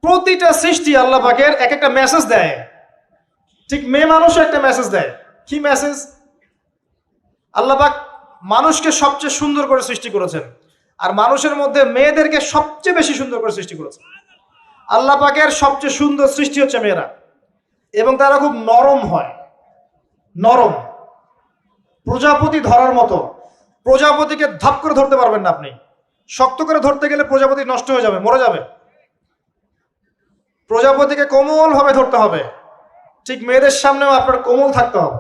প্রতিটা সৃষ্টি আল্লাহ পাকের এক একটা মেসেজ দেয়। ঠিক মেয়ে মানুষও একটা মেসেজ দেয়। কি মেসেজ? আল্লাহ পাক মানুষকে সবচেয়ে সুন্দর করে সৃষ্টি করেছেন, আর মানুষের মধ্যে মেয়েদেরকে সবচেয়ে বেশি সুন্দর করে সৃষ্টি করেছেন। আল্লাহ পাকের সবচেয়ে সুন্দর সৃষ্টি হচ্ছে মেয়েরা, এবং তারা খুব নরম হয়, নরম, প্রজাপতি ধরার মতো। প্রজাপতিকে ধাপ করে ধরতে পারবেন না আপনি, শক্ত করে ধরতে গেলে প্রজাপতি নষ্ট হয়ে যাবে, মরে যাবে। প্রজাপতিকে কোমল ভাবে ধরতে হবে। ঠিক মেয়েদের সামনেও আপনার কোমল থাকতে হবে।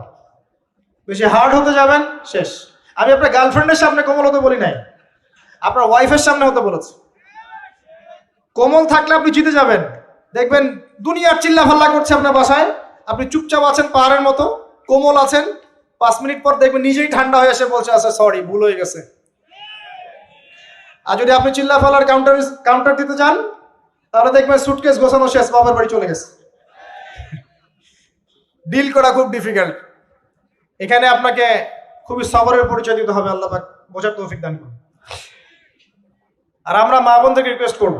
বেশি হার্ড হতে যাবেন, শেষ। আমি আপনার গার্লফ্রেন্ডের সামনে কোমল হতে বলি নাই, আপনার ওয়াইফের সামনে হতে বলেছি। কোমল থাকলে আপনি জিতে যাবেন। দেখবেন দুনিয়ার চিল্লা ফাল্লা করছে আপনার বাসায়, আপনি চুপচাপ আছেন পাহাড়ের মতো, কোমল আছেন। 5 মিনিট পর দেখবেন নিজেই ঠান্ডা হয়ে এসে বলছে আচ্ছা সরি, ভুল হয়ে গেছে। আর যদি আপনি চিল্লা ফাল্লার কাউন্টার দিতে যান, তাহলে দেখবেন সুটকেস গোছানো শেষ, বাবার বাড়ি চলে গেছে। ডিল করা খুব ডিফিকাল্ট। এখানে আপনাকে খুবই সবরের পরিচয় দিতে হবে। আল্লাহ পাক বোঝার তৌফিক দান করুন। আর আমরা মা বোনদেরকে রিকোয়েস্ট করব,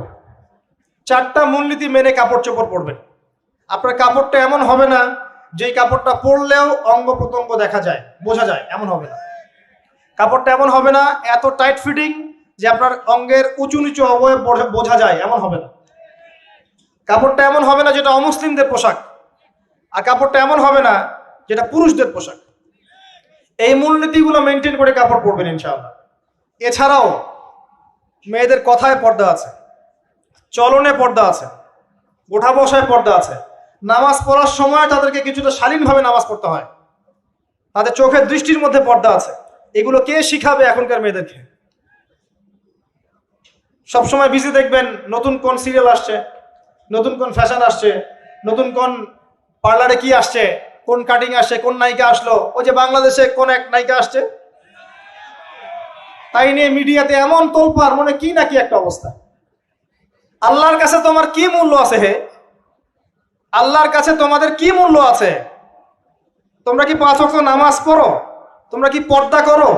4টা মূলনীতি মেনে কাপড় চোপড় পরবেন। আপনার কাপড়টা এমন হবে না যেই কাপড়টা পরলেও অঙ্গ প্রত্যঙ্গ দেখা যায়, বোঝা যায়, এমন হবে না। কাপড়টা এমন হবে না এত টাইট ফিটিং যে আপনার অঙ্গের উঁচু নিচু অবয়ব বোঝা যায়, এমন হবে না। কাপড়টা এমন হবে না যেটা অমুসলিমদের পোশাক, আর কাপড়টা এমন হবে না যেটা পুরুষদের পোশাক। এই মূলনীতিগুলো মেনটেন করে কাপড় পরবেন ইনশাআল্লাহ। এছাড়াও মেয়েদের কথায় পর্দা আছে, চলনে পর্দা আছে, ওঠা বসায় পর্দা আছে। নামাজ পড়ার সময় তাদেরকে কিছুটা শালীনভাবে নামাজ পড়তে হয়। তাদের চোখের দৃষ্টির মধ্যে পর্দা আছে। এগুলো কে শিখাবে এখনকার মেয়েদেরকে? সবসময় বিজি দেখবেন নতুন কোন সিরিয়াল আসছে, নতুন কোন ফ্যাশন আসছে, নতুন কোন পার্লারে কি আসছে, কোন কাটিং আসছে, কোন নায়িকা আসলো। ওই যে বাংলাদেশে কোন এক নায়িকা আসছে, তাই নিয়ে মিডিয়াতে এমন তোলপাড়, মনে কি নাকি একটা অবস্থা। আল্লাহর কাছে তোমার কি মূল্য আছে হে? আল্লাহর কাছে তোমাদের কি মূল্য আছে? তোমরা কি 5 ওয়াক্ত নামাজ পড়ো? তোমরা কি পর্দা করো?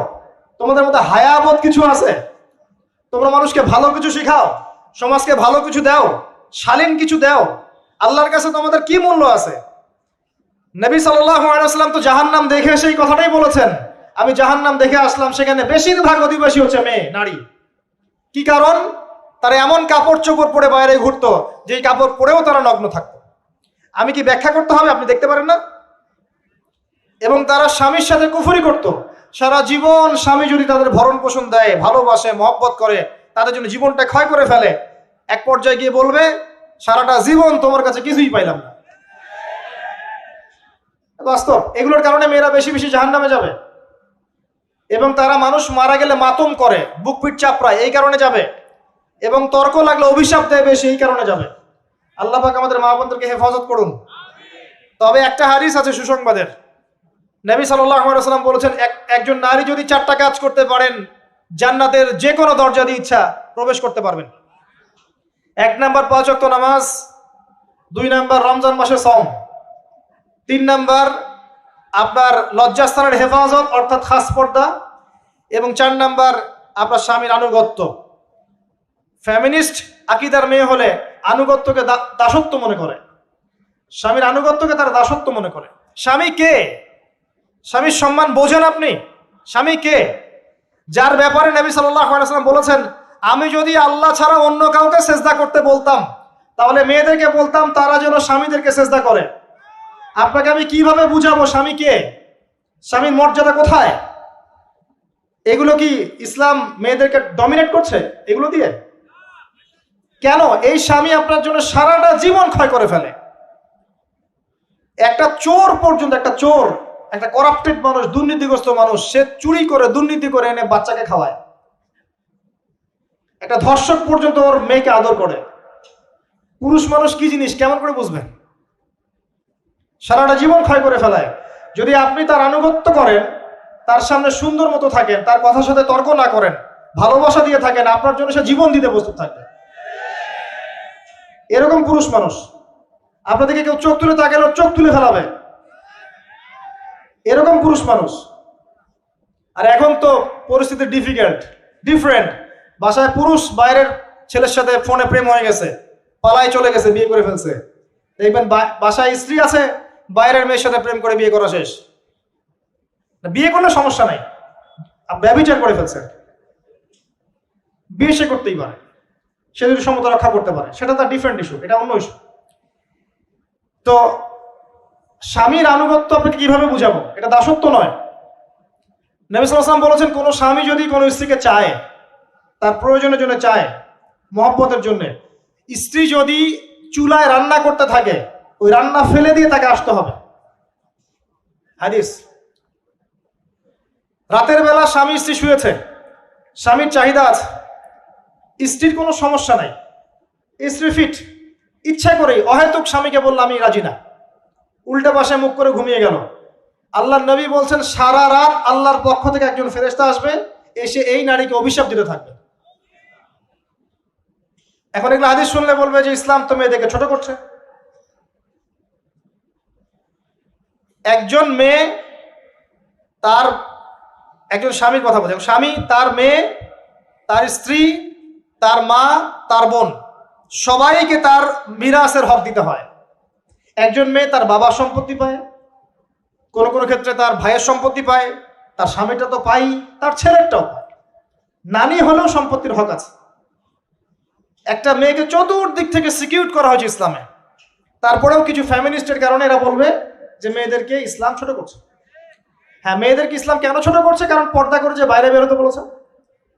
তোমাদের মধ্যে হায়াবোধ কিছু আছে? তোমরা মানুষকে ভালো কিছু শিখাও, সমাজকে ভালো কিছু দাও, শালীন কিছু দাও। আল্লাহর কাছে তোমাদের কি মূল্য আছে? নবী সাল্লাল্লাহু আলাইহি ওয়াসাল্লাম তো জাহান্নাম দেখে সেই কথাটাই বলেছেন, আমি জাহান্নাম দেখে আসলাম, সেখানে বেশিরভাগ অধিবাসী হচ্ছে মেয়ে, নারী। কি কারণ? তারা এমন কাপড় চোপড় পরে বাইরে ঘুরতো যেই কাপড় পরেও তারা নগ্ন থাকতো। আমি কি ব্যাখ্যা করতে হবে? আপনি দেখতে পারেন না? এবং তারা স্বামীর সাথে কুফরি করত। সারা জীবন স্বামী যদি তাদের ভরণ পোষণ দেয়, ভালোবাসে, মহব্বত করে, তাদের জন্য জীবনটা ক্ষয় করে ফেলে, এক পর্যায়ে গিয়ে বলবে সারাটা জীবন তোমার কাছে কিছুই পাইলাম না। বাস্তব। এগুলোর কারণে মেয়েরা বেশি বেশি জাহান্নামে যাবে। এবং তারা মানুষ মারা গেলে মাতম করে, বুক পিঠ চাপড়ায়, এই কারণে যাবে। এবং তর্ক লাগলে অভিশাপ দেয় বেশি, এই কারণে যাবে। আল্লাহ পাক আমাদের মা বোনদেরকে হেফাজত করুন। তবে একটা হাদিস আছে সুসংবাদের। নবী সাল্লাল্লাহু আলাইহি ওয়াসাল্লাম বলেছেন, একজন নারী যদি 4টা কাজ করতে পারেন, জান্নাতের যে কোনো দরজা দিয়ে ইচ্ছা প্রবেশ করতে পারবেন। 1 নাম্বার 5 ওয়াক্ত নামাজ, 2 নাম্বার রমজান মাসে সওম, 3 নাম্বার আপনার লজ্জাস্থানের হেফাজত অর্থাৎ খাস পর্দা, এবং 4 নাম্বার আপনার স্বামীর আনুগত্য। ফ্যামিনিস্ট আকীদার মেয়ে হলে আনুগত্যকে দাসত্ব মনে করে, স্বামীর আনুগত্যকে তারা দাসত্ব মনে করে। স্বামী কে? স্বামীর সম্মান বোঝেন আপনি? স্বামী কে? যার ব্যাপারে নবী সাল্লাল্লাহু আলাইহি ওয়াসাল্লাম বলেছেন, আমি যদি আল্লাহ ছাড়া অন্য কাউকে সেজদা করতে বলতাম, তাহলে মেয়েদেরকে বলতাম তারা যেন স্বামীদেরকে সেজদা করে। আপনাকে আমি কিভাবে বুঝাবো স্বামী কে, স্বামীর মর্যাদা কোথায়? এগুলো কি ইসলাম মেয়েদেরকে ডমিনেট করছে এগুলো দিয়ে? কেন? এই স্বামী আপনার জন্য সারাটা জীবন ক্ষয় করে ফেলে। একটা চোর পর্যন্ত, একটা চোর, একটা করাপ্টেড মানুষ, দুর্নীতিগ্রস্ত মানুষ, সে চুরি করে, দুর্নীতি করে এনে বাচ্চাকে খাওয়ায়। একটা ধর্ষক পর্যন্ত ওর মেয়েকে আদর করে। পুরুষ মানুষ কি জিনিস কেমন করে বুঝবেন? সারাটা জীবন ক্ষয় করে ফেলায়। যদি আপনি তার আনুগত্য করেন, তার সামনে সুন্দর মতো থাকেন, তার কথার সাথে তর্ক না করেন, ভালোবাসা দিয়ে থাকেন, আপনার জন্য সে জীবন দিতে প্রস্তুত থাকবে। এরকম পুরুষ মানুষ। আপনাদেরকে কেউ চোখ তুলে তাকালে চোখ তুলে ফেলাবে, এরকম পুরুষ মানুষ। আর এখন তো পরিস্থিতি ডিফারেন্ট। বাসায় পুরুষ বাইরের ছেলের সাথে ফোনে প্রেম হয়ে গেছে, পালায় চলে গেছে, বিয়ে করে ফেলছে। দেখবেন বাসায় স্ত্রী আছে, বাইরের মেয়ের সাথে প্রেম করে বিয়ে করা শেষ। বিয়ে করলে সমস্যা নাই, ব্যভিচার করে ফেলছে। বিয়ে সে করতেই পারে, সে যদি সমতা রক্ষা করতে পারে, সেটা তার ডিফারেন্ট ইস্যু, এটা অন্য ইস্যু। তো স্বামীর আনুগত্য আপনাকে কিভাবে বুঝাবো? এটা দাসত্ব নয়। নবী সাল্লাল্লাহু আলাইহি ওয়াসাল্লাম বলেছেন, কোন স্বামী যদি কোনো স্ত্রীকে চায়, তার প্রয়োজনের জন্য চায়, মহব্বতের জন্য, স্ত্রী যদি চুলায় রান্না করতে থাকে, ওই রান্না ফেলে দিয়ে তাকে আসতে হবে। হাদিস। রাতের বেলা স্বামী স্ত্রী শুয়েছে, স্বামীর চাহিদা আছে, স্ত্রীর কোনো সমস্যা নাই, স্ত্রী ফিট, ইচ্ছা করেই অহেতুক স্বামীকে বলল আমি রাজি না, উল্টা পাশে মুখ করে ঘুমিয়ে গেল। আল্লাহর নবী বলছেন, সারা রাত আল্লাহর পক্ষ থেকে একজন ফেরেশতা আসবে, এসে এই নারীকে অভিশাপ দিতে থাকবে। এখন এগুলো হাদিস শুনলে বলবে যে ইসলাম তো মেয়েদেরকে ছোট করছে। একজন মেয়ে তার, একজন স্বামীর কথা বলছে, স্বামী তার মেয়ে, তার স্ত্রী, তার মা, তার বোন, সবাইকে তার মিরাসের হক দিতে হয়। একজন মেয়ে তার বাবার সম্পত্তি পায়, কোনো কোনো ক্ষেত্রে তার ভাইয়ের সম্পত্তি পায়, তার স্বামীটা তো পাই, তার ছেলেরটাও পায়, নানি হলেও সম্পত্তির হক আছে। একটা মেয়েকে চতুর্দিক থেকে সিকিউর করা হয়েছে ইসলামে। তারপরেও কিছু ফ্যামিনিস্টের কারণে এরা বলবে যে মেয়েদেরকে ইসলাম ছোট করছে। হ্যাঁ, মেয়েদেরকে ইসলাম কেন ছোট করছে? কারণ পর্দা করে যে বাইরে বেরোতে বলেছে,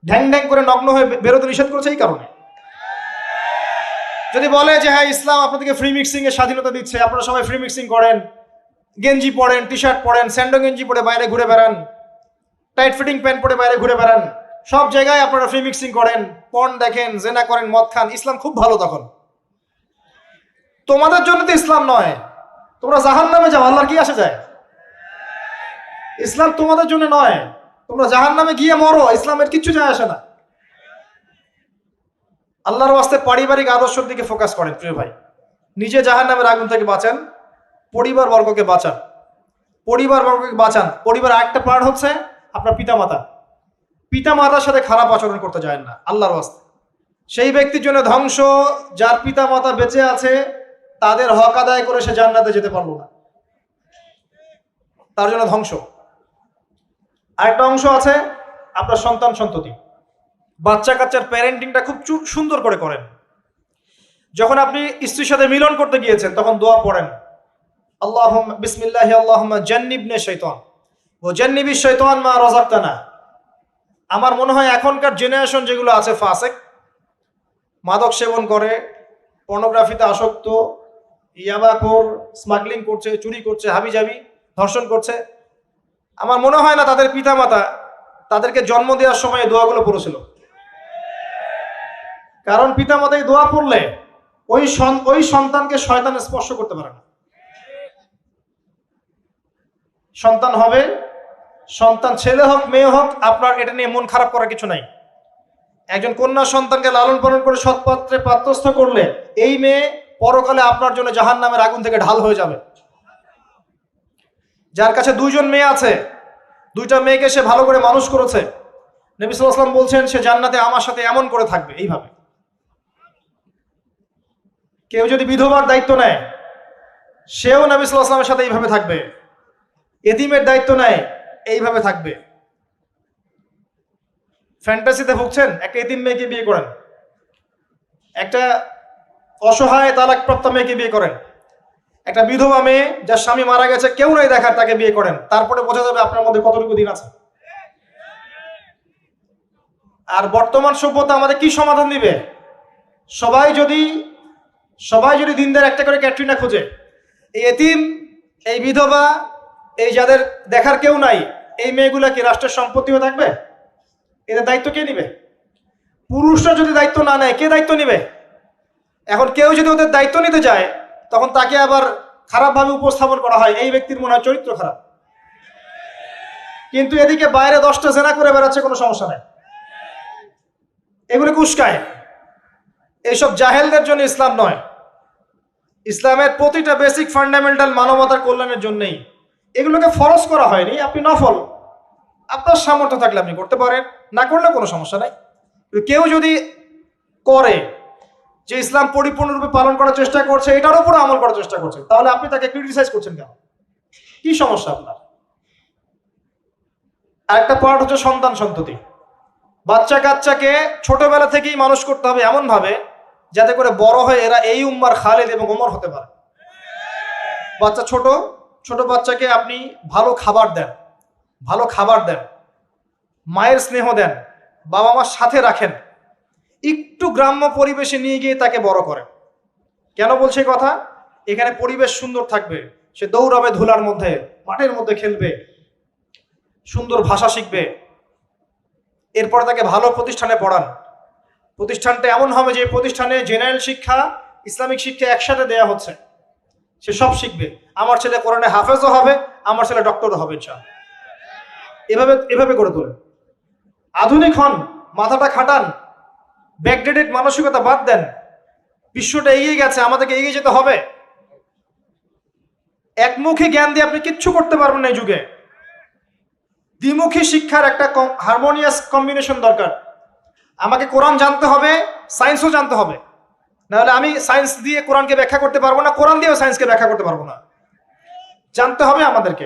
ঢ্যাং ঢ্যাং করে নগ্ন হয়ে বেরোতে নিষেধ করেছে, এই কারণে। যদি বলে যে হ্যাঁ ইসলাম আপনাদেরকে ফ্রি মিক্সিং এর স্বাধীনতা দিচ্ছে, আপনারা সবাই ফ্রি মিক্সিং করেন, গেঞ্জি পরেন, টি শার্ট পরেন, স্যান্ডো গেঞ্জি পরে বাইরে ঘুরে বেড়ান, টাইট ফিটিং প্যান্ট পরে বাইরে ঘুরে বেড়ান, সব জায়গায় আপনারা ফ্রি মিক্সিং করেন, পর্ন দেখেন, জেনা করেন, মদ খান, ইসলাম খুব ভালো। তখন তোমাদের জন্য তো ইসলাম নয়, তোমরা জাহান্নামে যাও, আল্লাহর কি আসে যায়? ইসলাম তোমাদের জন্য নয়, তোমরা জাহান্নামে গিয়ে মরো, ইসলামের কিচ্ছু যায় আসে না। আল্লাহর ওয়াস্তে পারিবারিক আদর্শের দিকে ফোকাস করেন প্রিয় ভাই। নিজে জাহান্নামের আগুন থেকে বাঁচান, পরিবার বর্গকে বাঁচান, পরিবার বর্গকে বাঁচান। পরিবার একটা পার্ট হচ্ছে আপনার পিতামাতা। পিতামাতার সাথে খারাপ আচরণ করতে যায় না আল্লাহর ওয়াস্তে। সেই ব্যক্তির জন্য ধ্বংস যার পিতামাতা বেঁচে আছে, তাদের হক আদায় করে সে জান্নাতে যেতে পারলো না, তার জন্য ধ্বংস। আরেকটা অংশ আছে আপনার সন্তান সন্ততি। বাচ্চা কাচ্চার প্যারেন্টিংটা খুব সুন্দর করে করেন। যখন আপনি স্ত্রীর সাথে মিলন করতে গিয়েছেন, তখন দোয়া পড়েন, আল্লাহুম্মা বিসমিল্লাহি আল্লাহুম্মা জান্নিবনা শাইতান ওয়া জান্নিবিশ শাইতান মা রাযাকতানা। আমার মনে হয় এখনকার জেনারেশন যেগুলো আছে ফাসেক, মাদক সেবন করে, পর্নোগ্রাফিতে আসক্ত, ইয়াবাখোর, স্মাগলিং করছে, চুরি করছে, হাবিজাবি, ধর্ষণ করছে, আমার মনে হয় না তাদের পিতামাতা তাদেরকে জন্ম দেওয়ার সময় এই দোয়াগুলো পড়েছিল। কারণ পিতামাতা এই দোয়া পড়লে ওই সন্তানকে শয়তান স্পর্শ করতে পারে না। সন্তান হবে, সন্তান ছেলে হোক মেয়ে হোক, আপনার এটা নিয়ে মন খারাপ করার কিছু নাই। একজন কন্যা সন্তানকে লালন পালন করে সৎপাত্রে পাত্রস্থ করলে এই মেয়ে পরকালে আপনার জন্য জাহান্নামের আগুন থেকে ঢাল হয়ে যাবে। যার কাছে দুইজন মেয়ে আছে, দুইটা মেয়েকে সে ভালো করে মানুষ করেছে, নবী সাল্লাল্লাহু আলাইহি ওয়াসাল্লাম বলছেন সে জান্নাতে আমার সাথে এমন করে থাকবে, এইভাবে। কেউ যদি বিধবার দায়িত্ব নেয়, সেও নবী সাল্লাল্লাহু আলাইহি ওয়াসাল্লামের সাথে এইভাবে থাকবে। এতিমের দায়িত্ব নেয়, এইভাবে থাকবে। ফ্যান্টাসিতে ভুগছেন, একটা এতিম মেয়েকে বিয়ে করেন, একটা অসহায় তালাকপ্রাপ্ত মেয়েকে বিয়ে করেন, একটা বিধবা মেয়ে যার স্বামী মারা গেছে, কেউ নাই দেখার, তাকে বিয়ে করেন, তারপরে বোঝা যাবে আপনার মধ্যে কতটুকু দিন আছে। আর বর্তমান সভ্যতা আমাদের কি সমাধান দিবে? সবাই যদি দিনদার একটা করে ক্যাটরিনা খোঁজে, এই এতিম, এই বিধবা, এই যাদের দেখার কেউ নাই, এই মেয়েগুলা কি রাষ্ট্রের সম্পত্তি হয়ে থাকবে? এদের দায়িত্ব কে নিবে? পুরুষরা যদি দায়িত্ব না নেয়, কে দায়িত্ব নিবে? এখন কেউ যদি ওদের দায়িত্ব নিতে যায়, তখন তাকে আবার খারাপভাবে উপস্থাপন করা হয়, এই ব্যক্তির মনে হয় চরিত্র খারাপ। কিন্তু এদিকে বাইরে 10টা জেনা করে বেড়াচ্ছে, কোনো সমস্যা নাই, এগুলোকে উস্কায়। এইসব জাহেলদের জন্য ইসলাম নয়। ইসলামের প্রতিটা বেসিক ফান্ডামেন্টাল মানবতার কল্যাণের জন্যই। এগুলোকে ফরজ করা হয়নি, আপনি নফল, আপনার সামর্থ্য থাকলে আপনি করতে পারেন, না করলে কোনো সমস্যা নাই। কেউ যদি করে, যে ইসলাম পরিপূর্ণরূপে পালন করার চেষ্টা করছে, এটার উপরে আমল করার চেষ্টা করছে, তাহলে আপনি তাকে ক্রিটিসাইজ করছেন কেন? কি সমস্যা আপনার? আরেকটা পার্ট হচ্ছে সন্তান সন্ততি। বাচ্চা কাচ্চাকে ছোটবেলা থেকেই মানুষ করতে হবে এমন ভাবে যাতে করে বড় হয়ে এরা এই উম্মার খালিদ এবং ওমর হতে পারে। বাচ্চা ছোট ছোট বাচ্চাকে আপনি ভালো খাবার দেন, ভালো খাবার দেন, মায়ের স্নেহ দেন, বাবা মার সাথে রাখেন, একটু গ্রাম্য পরিবেশে নিয়ে গিয়ে তাকে বড় করেন। কেন বলছে কথা? এখানে পরিবেশ সুন্দর থাকবে, সে দৌড়াবে ধুলার মধ্যে, মাঠের মধ্যে খেলবে, সুন্দর ভাষা শিখবে। এরপর তাকে ভালো প্রতিষ্ঠানে পড়ান। প্রতিষ্ঠানটা এমন হবে যে প্রতিষ্ঠানে জেনারেল শিক্ষা, ইসলামিক শিক্ষা একসাথে দেয়া হচ্ছে, সে সব শিখবে। আমার ছেলে কোরআনে হাফেজও হবে, আমার ছেলে ডক্টরও হবে ইনশাআল্লাহ। এভাবে এভাবে করে তোলে। আধুনিক হন, মাথাটা খাটান, ব্যাকডেটেড মানসিকতা বাদ দেন। বিশ্বটা এগিয়ে গেছে, আমাদেরকে এগিয়ে যেতে হবে। একমুখী জ্ঞান দিয়ে আপনি কিচ্ছু করতে পারবেন না এই যুগে। দ্বিমুখী শিক্ষার একটা হারমোনিয়াস কম্বিনেশন দরকার। আমাকে কোরআন জানতে হবে, সায়েন্সও জানতে হবে, নাহলে আমি সায়েন্স দিয়ে কোরআনকে ব্যাখ্যা করতে পারবো না, কোরআন দিয়েও সায়েন্সকে ব্যাখ্যা করতে পারবো না। জানতে হবে আমাদেরকে।